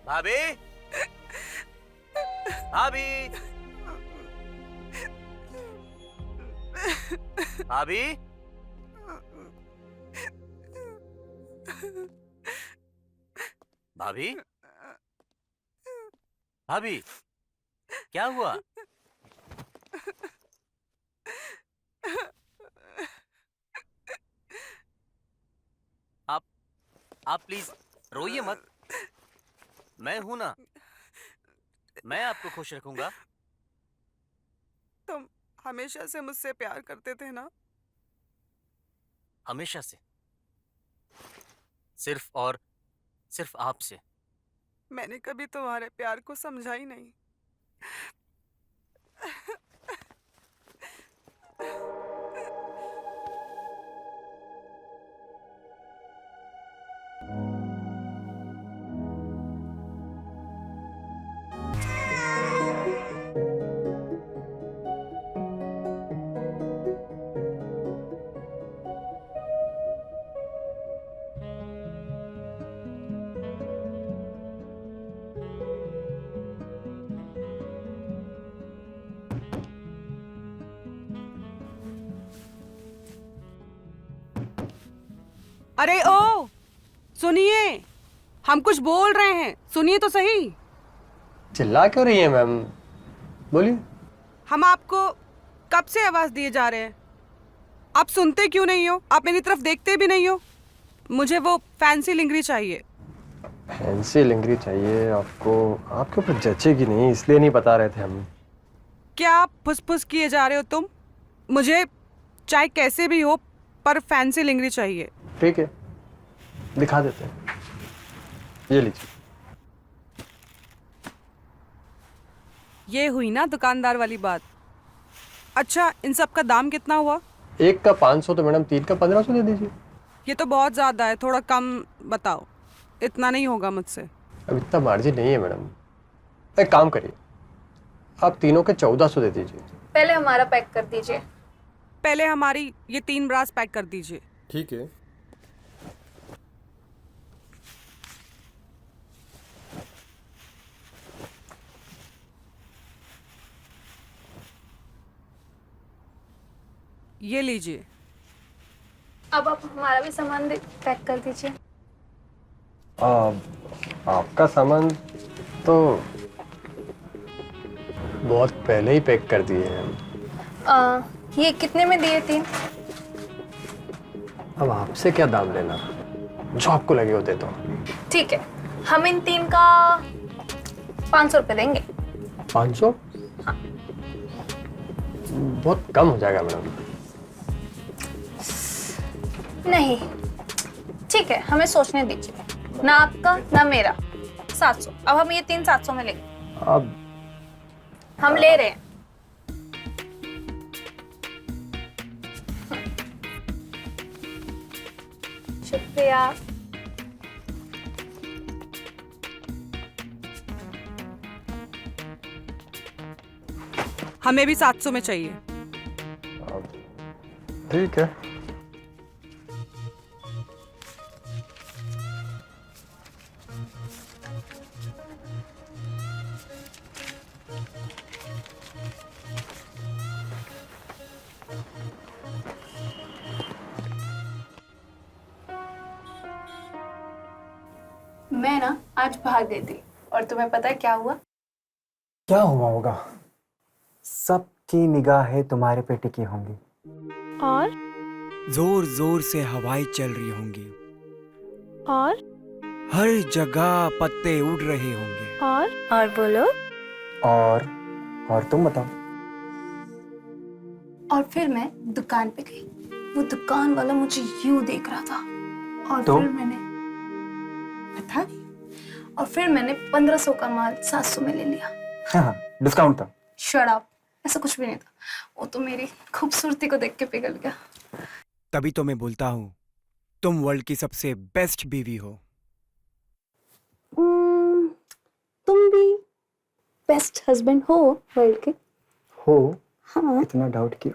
भाभी, भाभी, भाभी, भाभी, भाभी, क्या हुआ? आप आप प्लीज रोइए मत। मैं हूं ना, मैं आपको खुश रखूंगा। तुम हमेशा से मुझसे प्यार करते थे ना? हमेशा से, सिर्फ और सिर्फ आपसे। मैंने कभी तुम्हारे प्यार को समझा ही नहीं। अरे ओ, सुनिए, हम कुछ बोल रहे हैं, सुनिए तो सही। चिल्ला क्यों रही है मैम? बोलिए। हम आपको कब से आवाज दिए जा रहे हैं, आप सुनते क्यों नहीं हो? आप मेरी तरफ देखते भी नहीं हो। मुझे वो फैंसी लिंगरी चाहिए। फैंसी लिंगरी चाहिए आपको? आपके ऊपर जचेगी नहीं, इसलिए नहीं बता रहे थे हम। क्या आप फुसफुस किए जा रहे हो तुम? मुझे चाहे कैसे भी हो पर फैंसी लिंगरी चाहिए। ठीक है, दिखा देते हैं। ये लीजिए। ये हुई ना दुकानदार वाली बात। अच्छा, इन सब का दाम कितना हुआ? एक का 500 तो मैडम 3 का 1500 दे दीजिए। ये तो बहुत ज्यादा है, थोड़ा कम बताओ। इतना नहीं होगा मुझसे। अब इतना मार्जिन नहीं है मैडम। एक काम करिए, आप तीनों के 1400 दे दीजिए। पहले हमारा पैक कर दीजिए। पहले हमारी ये 3 ब्रास पैक कर दीजिए। ठीक है। ये लीजिए। अब आप हमारा भी सामान पैक कर दीजिए। आपका सामान तो बहुत पहले ही पैक कर दिए हैं हम। ये कितने में दिए 3? अब आपसे क्या दाम लेना, जो आपको लगे वो दे दो। ठीक है, हम इन 3 का 500 रुपये देंगे। 500? हाँ। बहुत कम हो जाएगा मैडम। नहीं, ठीक है, हमें सोचने दीजिए। ना आपका ना मेरा, 700। अब हम ये 3 700 में लेंगे। अब हम ले रहे हैं। शुक्रिया। हमें भी 700 में चाहिए। ठीक है। मैं ना आज बाहर गई थी और तुम्हें पता है क्या हुआ? क्या हुआ होगा? सबकी निगाहें तुम्हारे पे टिकी होंगी और जोर जोर से हवाएं चल रही होंगी, और हर जगह पत्ते उड़ रहे होंगे। और बोलो। और तुम बताओ। और फिर मैं दुकान पे गई, वो दुकान वाला मुझे यूं देख रहा था। और तो? फिर मैंने बता दी। और फिर मैंने 1500 का माल 700 में ले लिया। हाँ, डिस्काउंट था। शट अप, ऐसा कुछ भी नहीं था। वो तो मेरी खूबसूरती को देख के पिघल गया। तभी तो मैं बोलता हूँ, तुम वर्ल्ड की सबसे बेस्ट बीवी हो। तुम भी बेस्ट हस्बैंड हो वर्ल्ड के। हो? हाँ। इतना डाउट क्यों?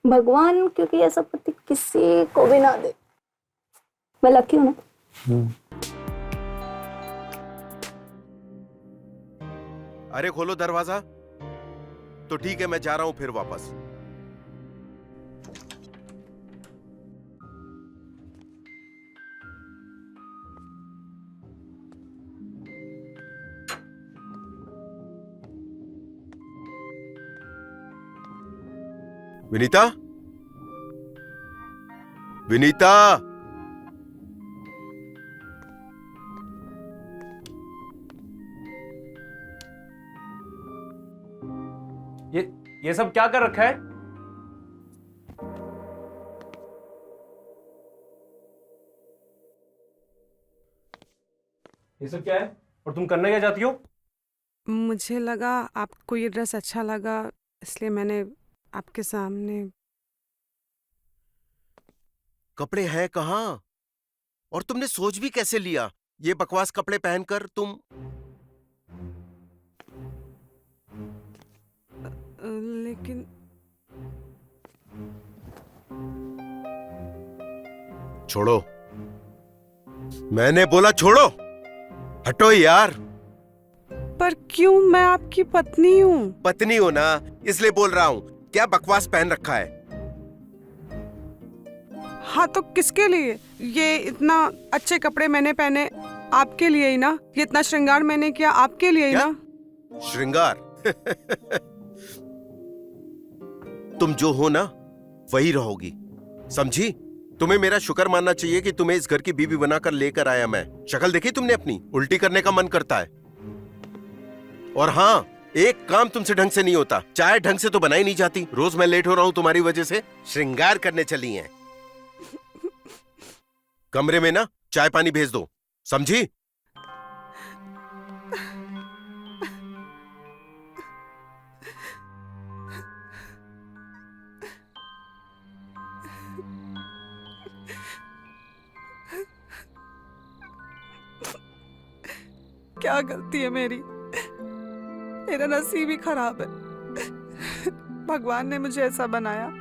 भगवान क्योंकि ऐसा पति किसी को भी ना दे। मैं लकी हूँ ना। अरे खोलो दरवाजा। तो ठीक है, मैं जा रहा हूं फिर वापस। विनीता, विनीता, ये सब क्या कर रखा है? ये सब क्या है? और तुम करना क्या चाहती हो? मुझे लगा आपको ये ड्रेस अच्छा लगा, इसलिए मैंने आपके सामने। कपड़े हैं कहाँ? और तुमने सोच भी कैसे लिया ये बकवास कपड़े पहनकर तुम? लेकिन छोड़ो, मैंने बोला छोड़ो, हटो यार। पर क्यों? मैं आपकी पत्नी हूँ। पत्नी हो ना, इसलिए बोल रहा हूं। क्या बकवास पहन रखा है? हाँ तो किसके लिए? ये इतना अच्छे कपड़े मैंने पहने आपके लिए ही ना। ये इतना श्रृंगार मैंने किया आपके लिए ही क्या? ना। श्रृंगार? तुम जो हो ना वही रहोगी, समझी? तुम्हें मेरा शुक्र मानना चाहिए कि तुम्हें इस घर की बीवी बनाकर लेकर आया मैं। शक्ल देखी तुमने अपनी? उल्टी करने का मन करता है। और हाँ, एक काम तुमसे ढंग से नहीं होता। चाय ढंग से तो बनाई नहीं जाती। रोज मैं लेट हो रहा हूं तुम्हारी वजह से। श्रृंगार करने चली हैं। कमरे में ना चाय पानी भेज दो, समझी? क्या गलती है मेरी? मेरा नसीब ही खराब है। भगवान ने मुझे ऐसा बनाया।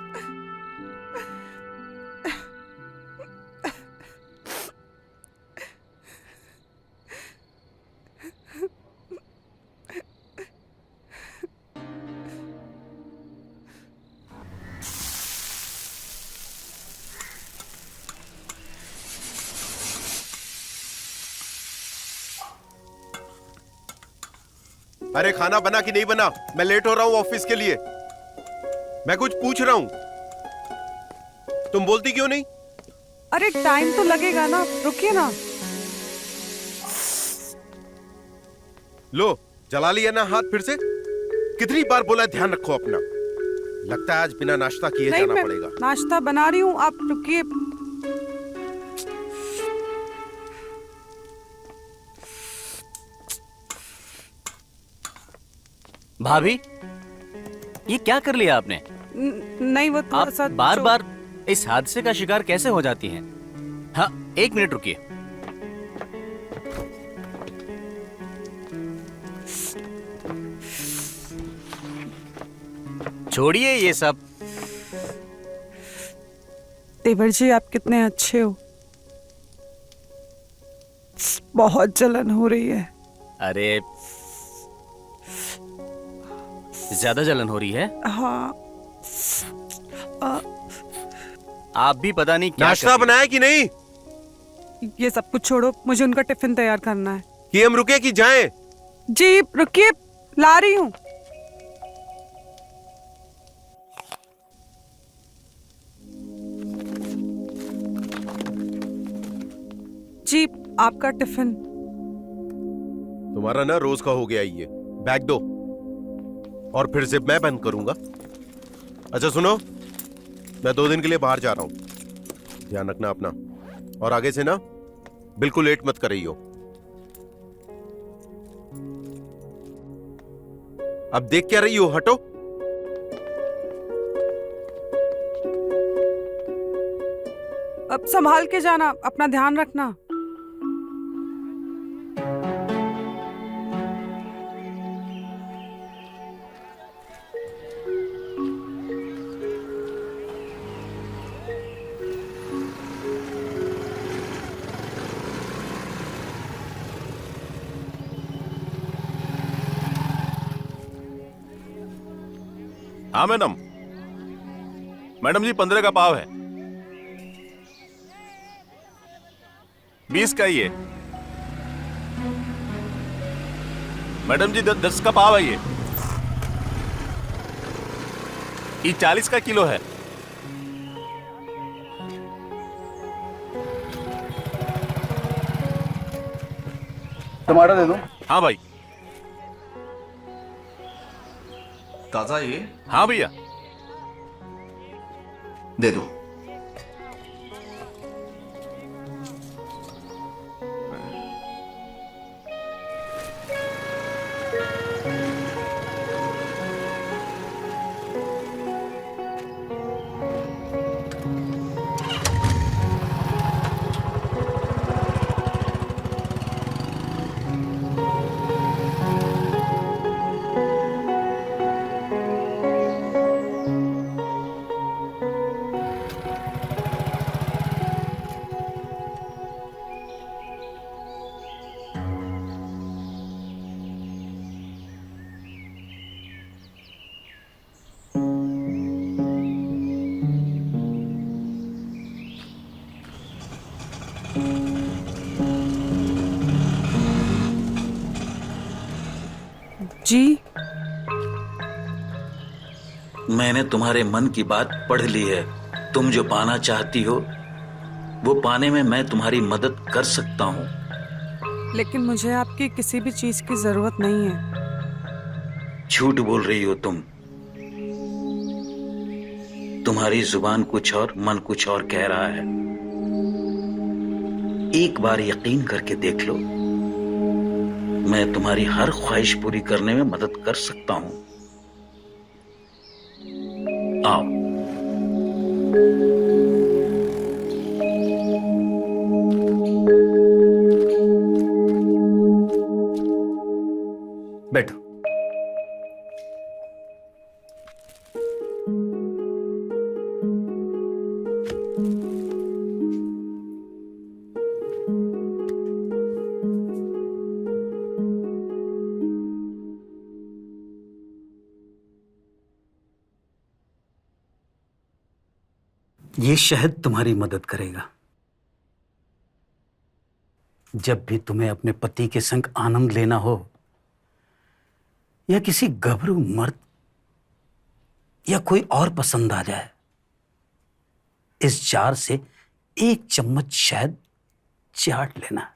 अरे खाना बना कि नहीं बना? मैं लेट हो रहा हूं ऑफिस के लिए। मैं कुछ पूछ रहा हूं, तुम बोलती क्यों नहीं? अरे टाइम तो लगेगा ना, रुकिए ना। लो, जला लिया ना हाथ फिर से। कितनी बार बोला ध्यान रखो अपना। लगता है आज बिना नाश्ता किए नहीं, जाना मैं पड़ेगा। नाश्ता बना रही हूँ, आप रुकिए। भाभी, ये क्या कर लिया आपने? नहीं, वो थोड़ा आप सा बार बार इस हादसे का शिकार कैसे हो जाती हैं? हाँ, 1 मिनट रुकिए। छोड़िए ये सब। देवर जी, आप कितने अच्छे हो। बहुत जलन हो रही है। अरे, ज्यादा जलन हो रही है? हाँ। आप भी पता नहीं क्या नाश्ता बनाया कि नहीं? ये सब कुछ छोड़ो, मुझे उनका टिफिन तैयार करना है। कि हम रुके कि जाएं? जी रुकिए, ला रही हूँ। जी, आपका टिफिन। तुम्हारा ना रोज का हो गया ये। बैग दो और फिर जिप मैं बंद करूंगा। अच्छा सुनो, मैं 2 दिन के लिए बाहर जा रहा हूं। ध्यान रखना अपना, और आगे से ना बिल्कुल लेट मत कर रही हो। अब देख क्या रही हो? हटो। अब संभाल के जाना, अपना ध्यान रखना। हाँ मैडम। मैडम जी 15 का पाव है। 20 का ही है। मैडम जी 10 का पाव है ये 40 का किलो है। टमाटर दे दो। हाँ भाई। ताजा ये हाँ भैया। दे दो। जी मैंने तुम्हारे मन की बात पढ़ ली है। तुम जो पाना चाहती हो वो पाने में मैं तुम्हारी मदद कर सकता हूँ। लेकिन मुझे आपकी किसी भी चीज की जरूरत नहीं है। झूठ बोल रही हो तुम। तुम्हारी जुबान कुछ और मन कुछ और कह रहा है। एक बार यकीन करके देख लो, मैं तुम्हारी हर ख्वाहिश पूरी करने में मदद कर सकता हूं। आओ। बैठो। ये शहद तुम्हारी मदद करेगा। जब भी तुम्हें अपने पति के संग आनंद लेना हो या किसी गभरू मर्द या कोई और पसंद आ जाए, इस जार से 1 चम्मच शहद चाट लेना।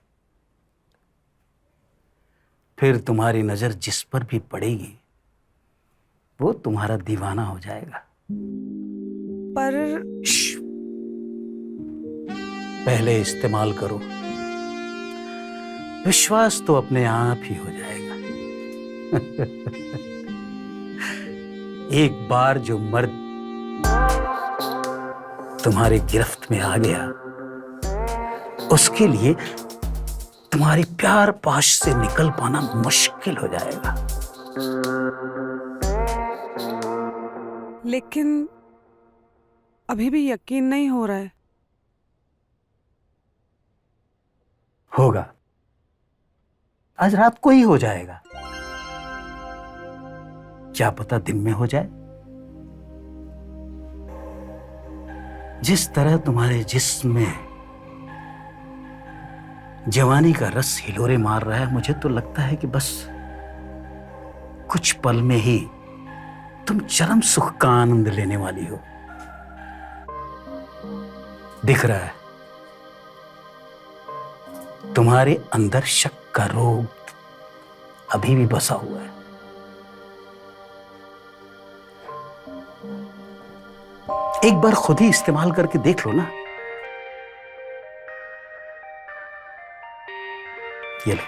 फिर तुम्हारी नजर जिस पर भी पड़ेगी वो तुम्हारा दीवाना हो जाएगा। पर पहले इस्तेमाल करो, विश्वास तो अपने आप ही हो जाएगा। एक बार जो मर्द तुम्हारी गिरफ्त में आ गया, उसके लिए तुम्हारी प्यार पाश से निकल पाना मुश्किल हो जाएगा। लेकिन अभी भी यकीन नहीं हो रहा है। होगा, आज रात को ही हो जाएगा। क्या पता दिन में हो जाए। जिस तरह तुम्हारे जिस्म में जवानी का रस हिलोरे मार रहा है, मुझे तो लगता है कि बस कुछ पल में ही तुम चरम सुख का आनंद लेने वाली हो। दिख रहा है तुम्हारे अंदर शक का रोग अभी भी बसा हुआ है। एक बार खुद ही इस्तेमाल करके देख लो ना। ये लो।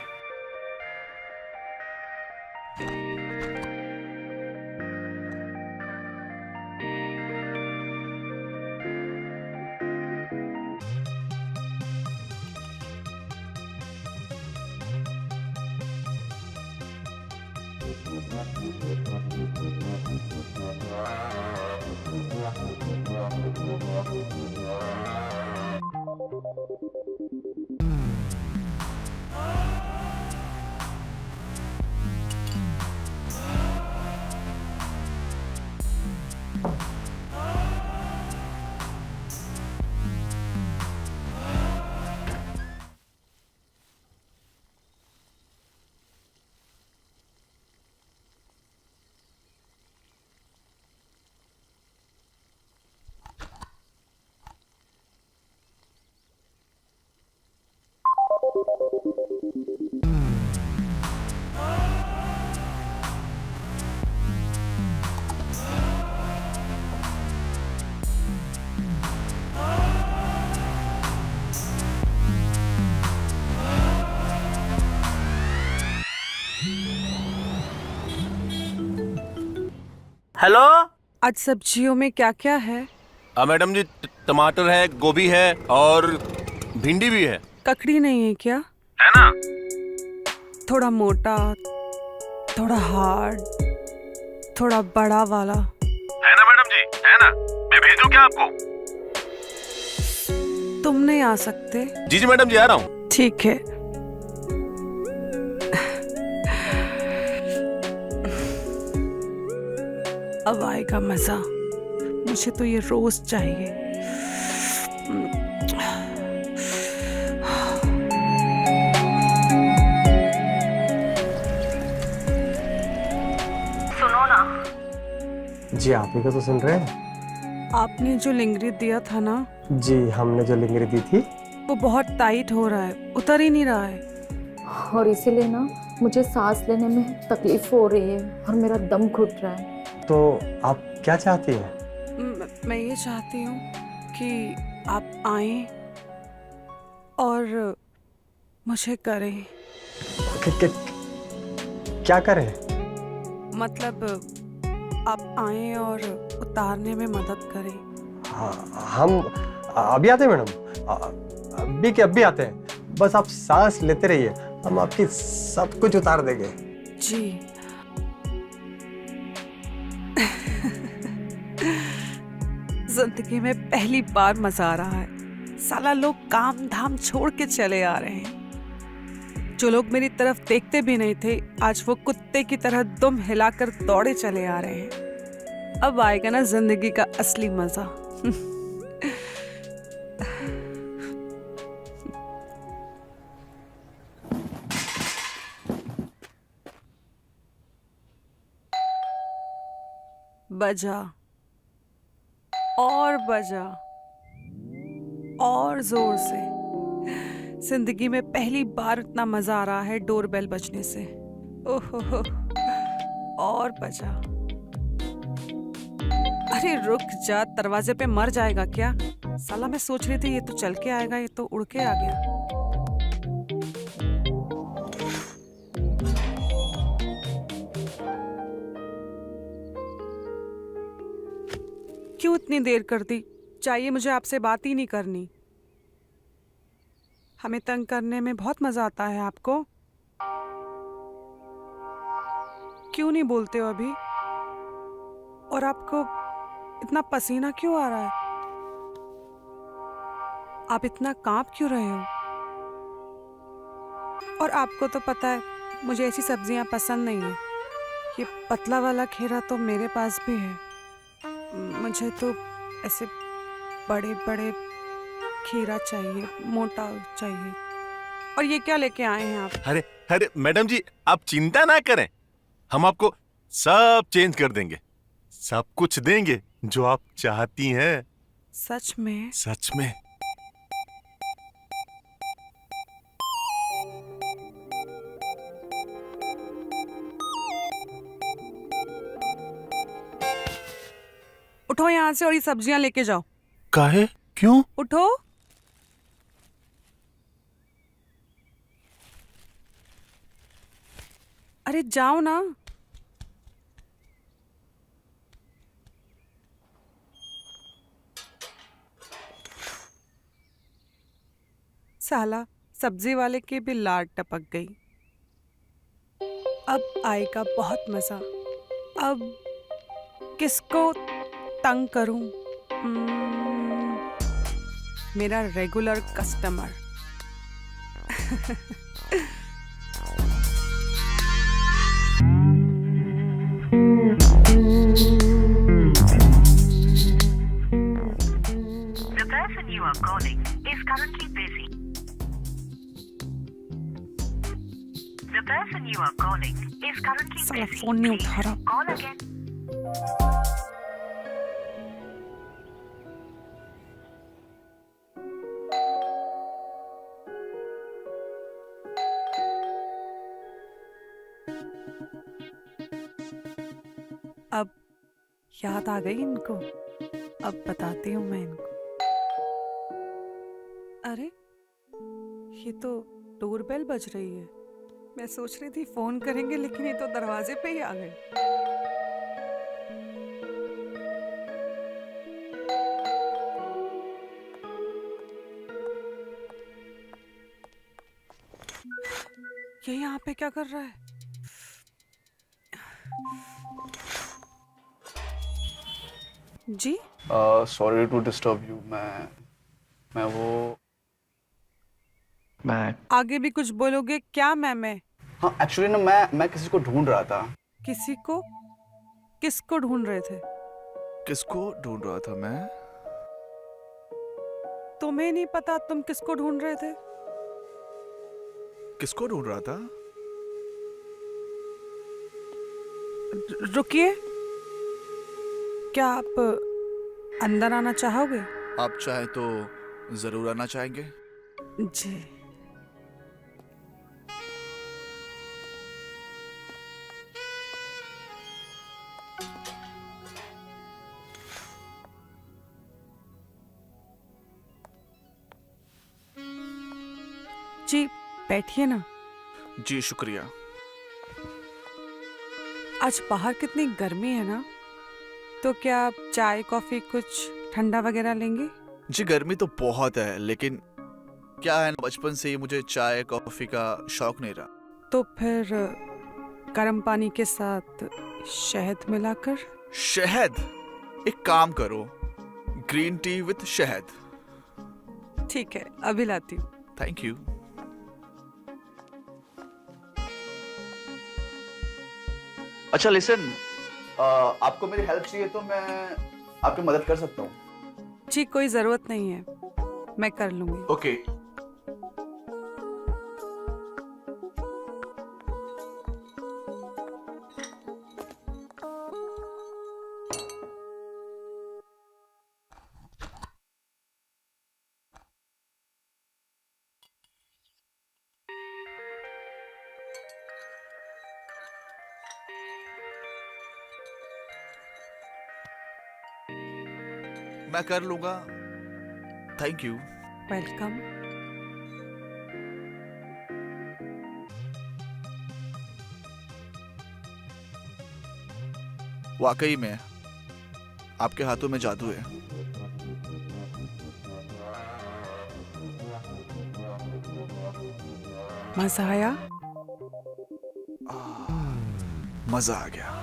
हेलो। आज सब्जियों में क्या क्या है? मैडम जी टमाटर है, गोभी है और भिंडी भी है। ककड़ी नहीं है क्या? है ना? थोड़ा मोटा, थोड़ा हार्ड, थोड़ा बड़ा वाला। है ना मैडम जी, है ना? मैं भेजूं क्या आपको? तुम नहीं आ सकते? जी जी मैडम जी, आ रहा हूँ। ठीक है। अब आएगा मजा। मुझे तो ये रोज चाहिए। सुनो ना। जी आप ही को तो सुन रहे हैं। आपने जो लिंगरी दिया था ना, जी हमने जो लिंगरी दी थी वो बहुत टाइट हो रहा है, उतर ही नहीं रहा है। और इसीलिए ना मुझे सांस लेने में तकलीफ हो रही है और मेरा दम घुट रहा है। तो आप क्या चाहती हैं? मैं ये चाहती हूँ कि आप आएं और मुझे करें। क्या करें? मतलब आप आएं और उतारने में मदद करें। हाँ, हम अभी आते हैं मैडम, अभी के अभी आते हैं। बस आप सांस लेते रहिए, हम आपकी सब कुछ उतार देंगे। जी। जिंदगी में पहली बार मजा आ रहा है। साला लोग काम धाम छोड़ के चले आ रहे हैं। जो लोग मेरी तरफ देखते भी नहीं थे, आज वो कुत्ते की तरह दुम हिलाकर दौड़े चले आ रहे हैं। अब आएगा ना जिंदगी का असली मजा। बजा और बजा और जोर से। जिंदगी में पहली बार इतना मजा आ रहा है डोरबेल बजने से। ओहो, और बजा। अरे रुक जा, दरवाजे पे मर जाएगा क्या? साला मैं सोच रही थी ये तो चल के आएगा, ये तो उड़ के आ गया। क्यों इतनी देर कर दी? चाहिए मुझे आपसे बात ही नहीं करनी। हमें तंग करने में बहुत मजा आता है आपको। क्यों नहीं बोलते हो अभी? और आपको इतना पसीना क्यों आ रहा है? आप इतना कांप क्यों रहे हो? और आपको तो पता है मुझे ऐसी सब्जियां पसंद नहीं है। ये पतला वाला खीरा तो मेरे पास भी है। मुझे तो ऐसे बड़े बड़े खीरा चाहिए, मोटा चाहिए। और ये क्या लेके आए हैं आप? अरे अरे मैडम जी, आप चिंता ना करें, हम आपको सब चेंज कर देंगे, सब कुछ देंगे जो आप चाहती हैं। सच में? सच में। उठो यहाँ से और ये सब्जियां लेके जाओ। काहे? क्यों? उठो। अरे जाओ ना। साला सब्जी वाले की भी लाड टपक गई। अब आएगा बहुत मजा। अब किसको तंग करूं? मेरा regular customer. The person you are calling is currently busy. The person you are calling is currently साला busy. फोन नहीं उठा रहा। Call again. अब याद आ गई इनको। अब बताती हूँ मैं इनको। अरे ये तो डोरबेल बज रही है। मैं सोच रही थी फोन करेंगे, लेकिन ये तो दरवाजे पे ही आ गए। ये यहाँ पे क्या कर रहा है? जी सॉरी टू डिस्टर्ब यू। मैं आगे भी कुछ बोलोगे क्या? मैं हाँ, एक्चुअली ना मैं किसी को ढूंढ रहा था। किसी को? किसको ढूंढ रहे थे? किसको ढूंढ रहा था मैं? तुम्हें नहीं पता तुम किसको ढूंढ रहे थे? किसको ढूंढ रहा था? रुकिए, क्या आप अंदर आना चाहोगे? आप चाहे तो जरूर आना चाहेंगे। जी। जी बैठिए ना। जी शुक्रिया। आज बाहर कितनी गर्मी है ना, तो क्या आप चाय कॉफी कुछ ठंडा वगैरह लेंगे? जी गर्मी तो बहुत है, लेकिन क्या है ना, बचपन से ही मुझे चाय कॉफी का शौक नहीं रहा। तो फिर गर्म पानी के साथ शहद मिलाकर। शहद? एक काम करो, ग्रीन टी विथ शहद। ठीक है, अभी लाती हूँ। Thank you. अच्छा लिसन, आपको मेरी हेल्प चाहिए तो मैं आपकी मदद कर सकता हूँ। जी कोई जरूरत नहीं है, मैं कर लूंगी। ओके। मैं कर लूंगा। Thank you. वेलकम। वाकई में आपके हाथों में जादू है। मजा आया? मजा आ गया।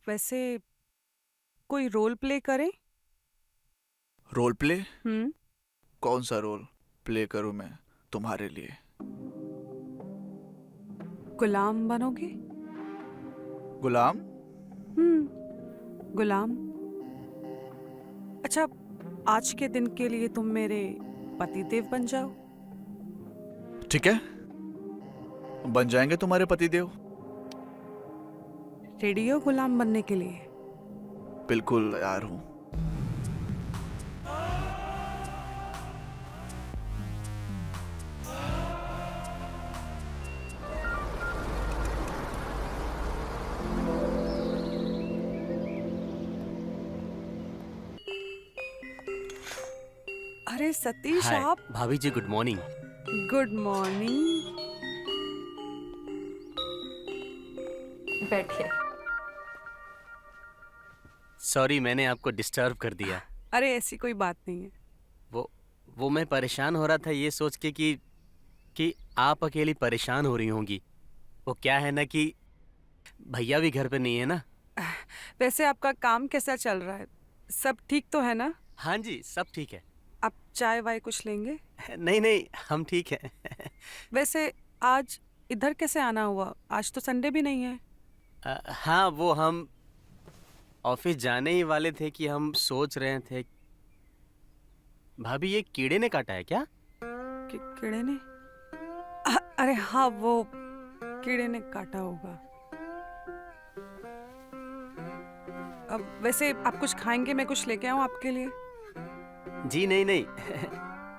वैसे कोई रोल प्ले करें? Role play? कौन सा रोल प्ले करूं मैं तुम्हारे लिए? गुलाम बनोगे? गुलाम? गुलाम। अच्छा, आज के दिन के लिए तुम मेरे पतिदेव बन जाओ। ठीक है, बन जाएंगे तुम्हारे पतिदेव। रेडी हो गुलाम बनने के लिए? बिल्कुल तैयार हूं। अरे सतीश हाय आप। भाभी जी, गुड मॉर्निंग। Good morning. बैठिए। सॉरी, मैंने आपको डिस्टर्ब कर दिया। अरे ऐसी कोई बात नहीं है। वो मैं परेशान हो रहा था ये सोच के कि आप अकेली परेशान हो रही होंगी। वो क्या है ना कि भैया भी घर पे नहीं है ना। वैसे आपका काम कैसा चल रहा है? सब ठीक तो है ना? हाँ जी, सब ठीक है। आप चाय वाय कुछ लेंगे? नहीं, हम ठीक है। वैसे आज इधर कैसे आना हुआ? आज तो संडे भी नहीं है। हाँ, वो हम ऑफिस जाने ही वाले थे कि हम सोच रहे थे। भाभी, ये कीड़े ने काटा है क्या? कीड़े ने? अरे हाँ, वो कीड़े ने काटा होगा। अब वैसे आप कुछ खाएंगे? मैं कुछ लेके आऊं आपके लिए? जी नहीं,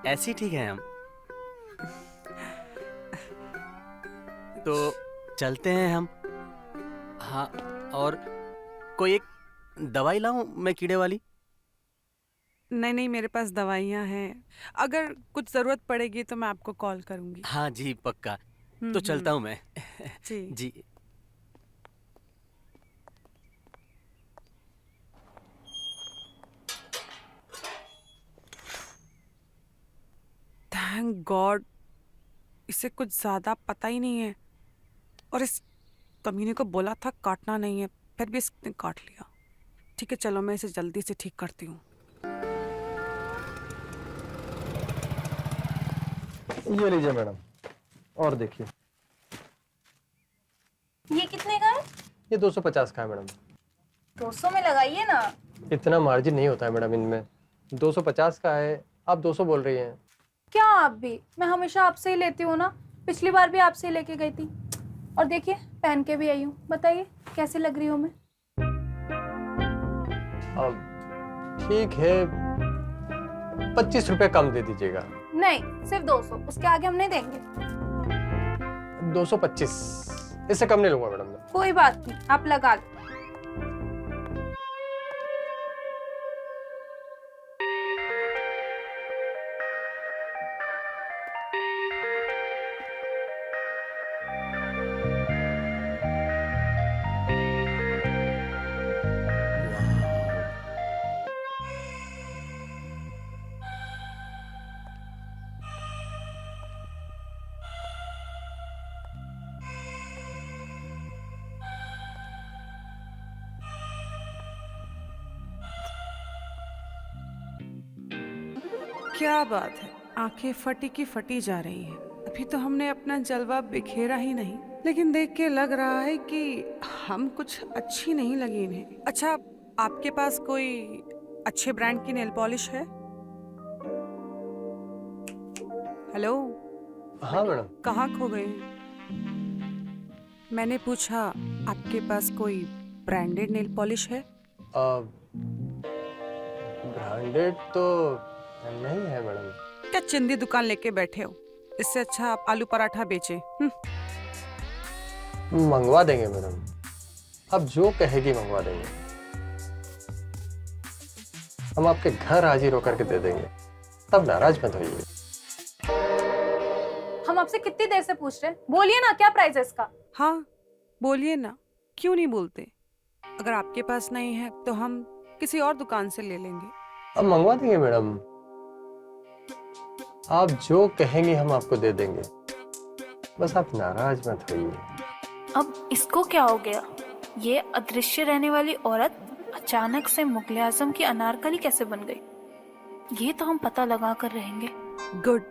ऐसे ही ठीक है हम। तो चलते हैं हम। हाँ, और कोई एक दवाई लाऊं मैं कीड़े वाली? नहीं, मेरे पास दवाइयाँ हैं। अगर कुछ जरूरत पड़ेगी तो मैं आपको कॉल करूंगी। हाँ जी, पक्का। तो चलता हूँ मैं। जी। जी। थैंक गॉड इसे कुछ ज्यादा पता ही नहीं है, और इस कमीने को बोला था काटना नहीं है, फिर भी इसने काट लिया। ठीक है चलो मैं इसे जल्दी से ठीक करती हूँ। ये लीजिए मैडम, और देखिए। ये कितने का है? ये 250 का है मैडम। 200 में लगाइए ना। इतना मार्जिन नहीं होता है मैडम इनमें। 250 का है, आप 200 बोल रही हैं। क्या आप भी? मैं हमेशा आपसे ही लेती हूँ ना, पिछली बार भी आपसे ही लेके गई थी। और देखिए पहन के भी आई हूँ, बताइए कैसी लग रही हूँ मैं? अब ठीक है, 25 रुपए कम दे दीजिएगा। नहीं, सिर्फ 200, उसके आगे हम नहीं देंगे। 225, इससे कम नहीं लूंगा मैडम मैं। कोई बात नहीं, आप लगा लो। क्या बात है, आंखें फटी की फटी जा रही हैं। अभी तो हमने अपना जलवा बिखेरा ही नहीं, लेकिन देख के लग रहा है कि हम कुछ अच्छी नहीं लगी इन्हें। अच्छा, आपके पास कोई अच्छे ब्रांड की नेल पॉलिश है? हेलो। हाँ मैडम। कहाँ खो गए? मैंने पूछा आपके पास कोई ब्रांडेड नेल पॉलिश है? ब्रांडेड तो नहीं है मैडम। क्या चिंदी दुकान लेके बैठे हो? इससे अच्छा आप आलू पराठा बेचे। मंगवा देंगे मैडम, अब जो कहेगी मंगवा देंगे। हम आपके घर हाजिर होकर के दे देंगे, तब नाराज मत होइए। हम आपसे कितनी देर से पूछ रहे हैं, बोलिए ना क्या प्राइस है इसका? हाँ बोलिए ना, क्यों नहीं बोलते? अगर आपके पास नहीं है तो हम किसी और दुकान से ले लेंगे। अब मंगवा देंगे मैडम, आप जो कहेंगे हम आपको दे देंगे, बस आप नाराज मत होइए। अब इसको क्या हो गया? ये अदृश्य रहने वाली औरत अचानक से मुगले आजम की अनारकली कैसे बन गई? ये तो हम पता लगा कर रहेंगे। Good,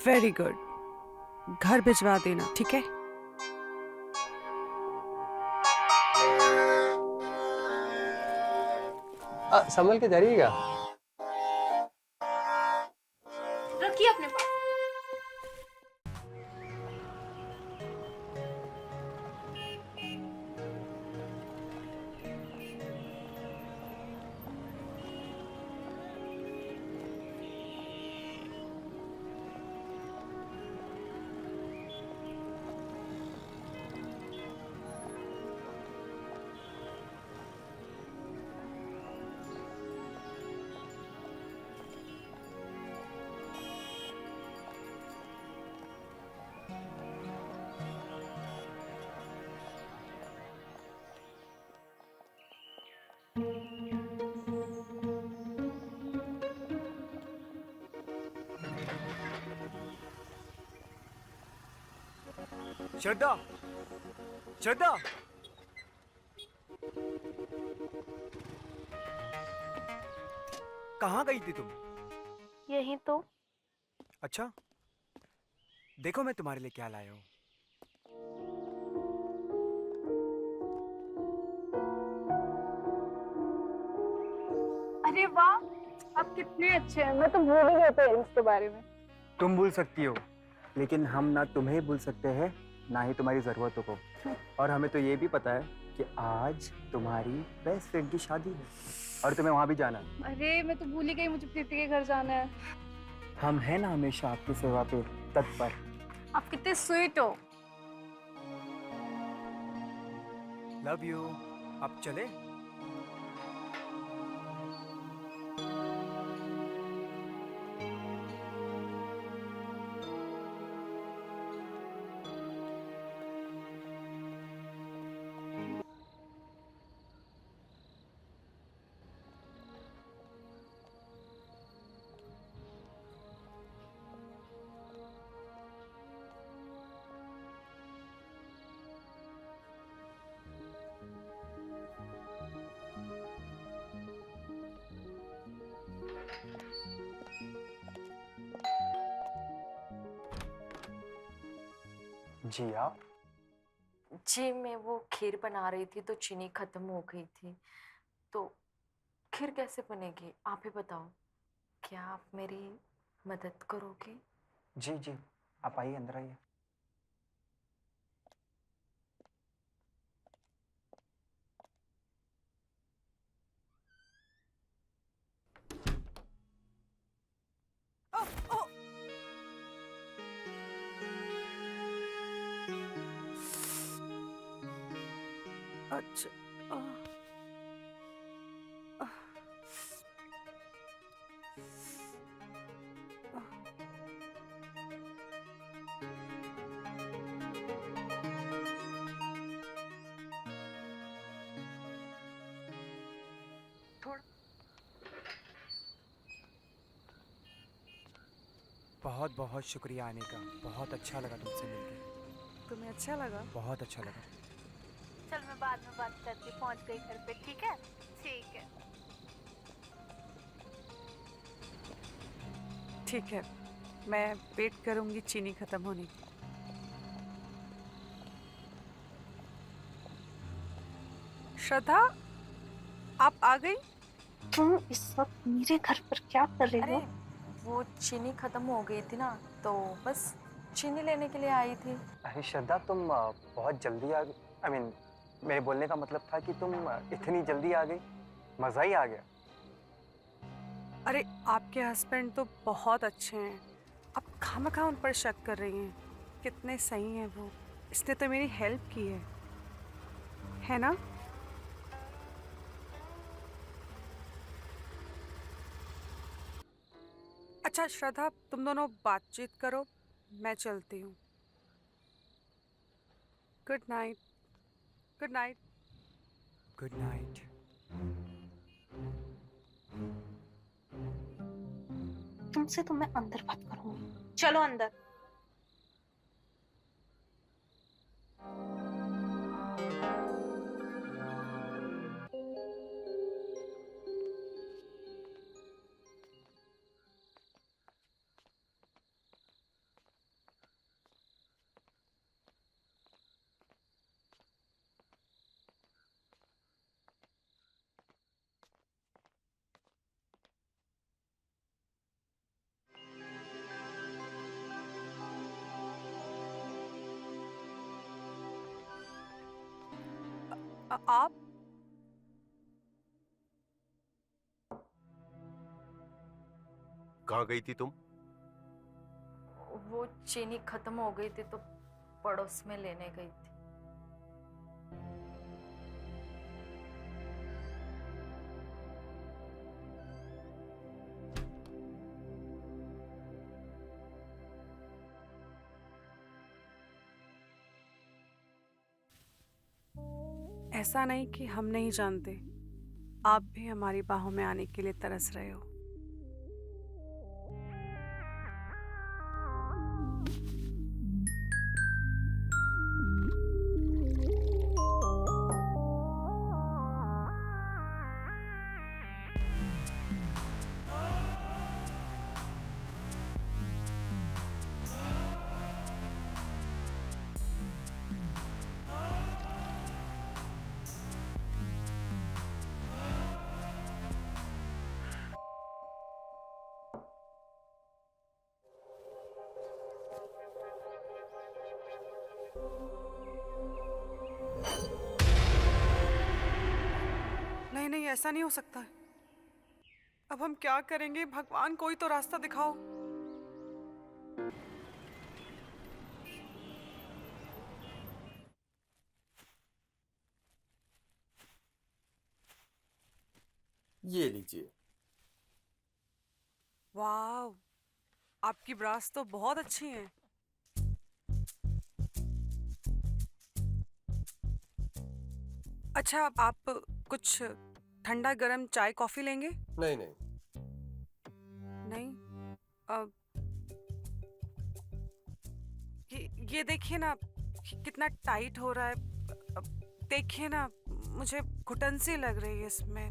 very good. घर भिजवा देना, ठीक है? संभल के जाइएगा। रखिए अपने पास। श्रद्धा, श्रद्धा, कहाँ गई थी तुम? यही तो। अच्छा, देखो मैं तुम्हारे लिए क्या लाया हूँ। अरे वाह, आप कितने अच्छे हैं। मैं तो भूल ही गई थी इसके बारे में। तुम भूल सकती हो, लेकिन हम ना तुम्हें भूल सकते हैं ना ही तुम्हारी ज़रूरतों को। और हमें तो ये भी पता है कि आज तुम्हारी बेस्ट फ्रेंड की शादी है और तुम्हें वहाँ भी जाना है। अरे मैं तो भूल ही गई, मुझे प्रीति के घर जाना है। हम हैं ना हमेशा आपकी सेवा पे तत्पर। आप कितने स्वीट हो। Love you. अब चले? जी आप? जी मैं वो खीर बना रही थी तो चीनी खत्म हो गई थी, तो खीर कैसे बनेगी आप ही बताओ। क्या आप मेरी मदद करोगे? जी जी, आप आइए, अंदर आइए। अच्छा बहुत बहुत शुक्रिया आने का। बहुत अच्छा लगा तुमसे मिलकर। तुम्हें अच्छा लगा? बहुत अच्छा लगा। चल मैं बाद में बात करती, पहुंच गई घर पे। ठीक है ठीक है। ठीक है, मैं वेट करूंगी चीनी खत्म होने की। श्रद्धा, आप आ गई? तुम इस वक्त मेरे घर पर क्या कर रही अरे हो? वो चीनी खत्म हो गई थी ना, तो बस चीनी लेने के लिए आई थी। अरे श्रद्धा, तुम बहुत जल्दी आ गई। आई मीन, मेरे बोलने का मतलब था कि तुम इतनी जल्दी आ गई, मज़ा ही आ गया। अरे आपके हस्बैंड तो बहुत अच्छे हैं, आप खामखा उन पर शक कर रही हैं। कितने सही हैं वो, इसने तो मेरी हेल्प की है ना? अच्छा श्रद्धा, तुम दोनों बातचीत करो, मैं चलती हूँ। Good night. Good night. Good night. तुमसे तो मैं अंदर बात करूंगी। चलो अंदर। आप कहाँ गई थी तुम? वो चीनी खत्म हो गई थी तो पड़ोस में लेने गई थी। ऐसा नहीं कि हम नहीं जानते, आप भी हमारी बाहों में आने के लिए तरस रहे हो। नहीं नहीं, ऐसा नहीं हो सकता। अब हम क्या करेंगे? भगवान, कोई तो रास्ता दिखाओ। ये लीजिए। वाह, आपकी ब्रास तो बहुत अच्छी हैं। अच्छा, आप कुछ ठंडा गरम चाय कॉफी लेंगे? नहीं नहीं। नहीं? अब ये देखिए ना, कितना टाइट हो रहा है। अब देखिए ना, मुझे घुटन सी लग रही है इसमें।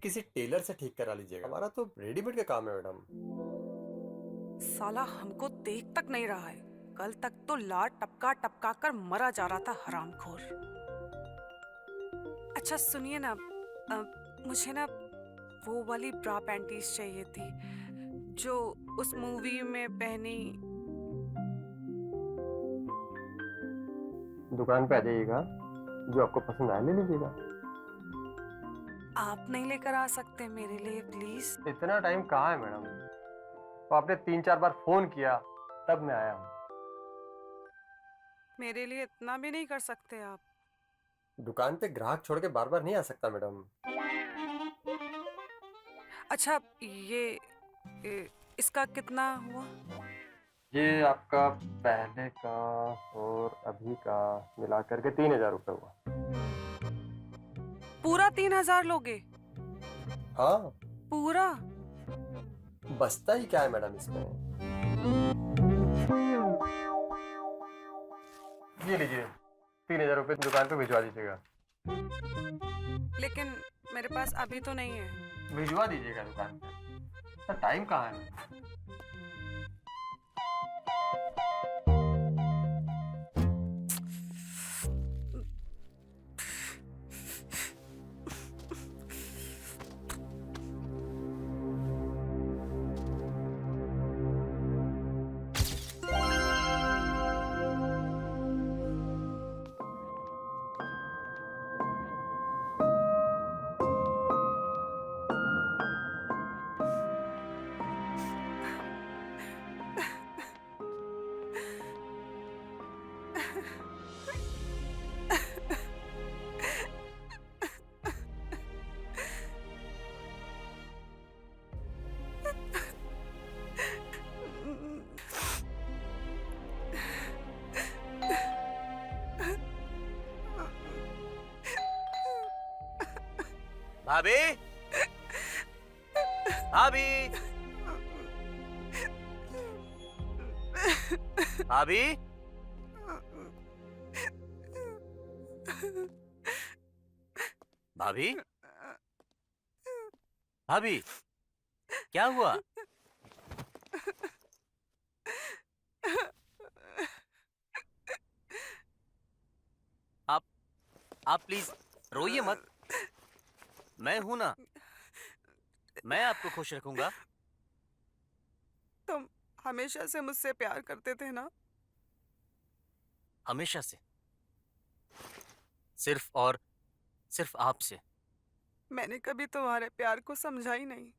किसी टेलर से ठीक करा लीजिएगा, हमारा तो रेडीमेड का काम है मैडम। साला हमको देख तक नहीं रहा है, कल तक तो लाड टपका टपका कर मरा जा रहा था हरामखोर। अच्छा सुनिए ना, मुझे ना वो वाली ब्रा पैंटीज चाहिए थी जो उस मूवी में पहनी। दुकान पे आ जाइएगा, जो आपको पसंद आए ले लीजिएगा। आप नहीं लेकर आ सकते मेरे लिए प्लीज? इतना टाइम कहाँ है मैडम? तो आपने 3-4 बार फोन किया तब मैं आया हूँ। मेरे लिए इतना भी नहीं कर सकते आप? दुकान पे ग्राहक छोड़ के बार बार नहीं आ सकता मैडम। अच्छा इसका कितना हुआ? ये आपका पहले का और अभी का मिला करके 3000 रुपये हुआ। पूरा 3000 लोगे? हाँ, पूरा? बचता ही क्या है मैडम इसमें। ये लीजिए 3000 रुपये दुकान पे भिजवा दीजिएगा। लेकिन मेरे पास अभी तो नहीं है। भिजवा दीजिएगा दुकान पे। टाइम कहाँ है? भाभी, भाभी, भाभी, भाभी, भाभी, क्या हुआ? आप प्लीज रोइए मत। मैं हूं ना, मैं आपको खुश रखूंगा। तुम हमेशा से मुझसे प्यार करते थे ना? हमेशा से, सिर्फ और सिर्फ आपसे। मैंने कभी तुम्हारे प्यार को समझा ही नहीं।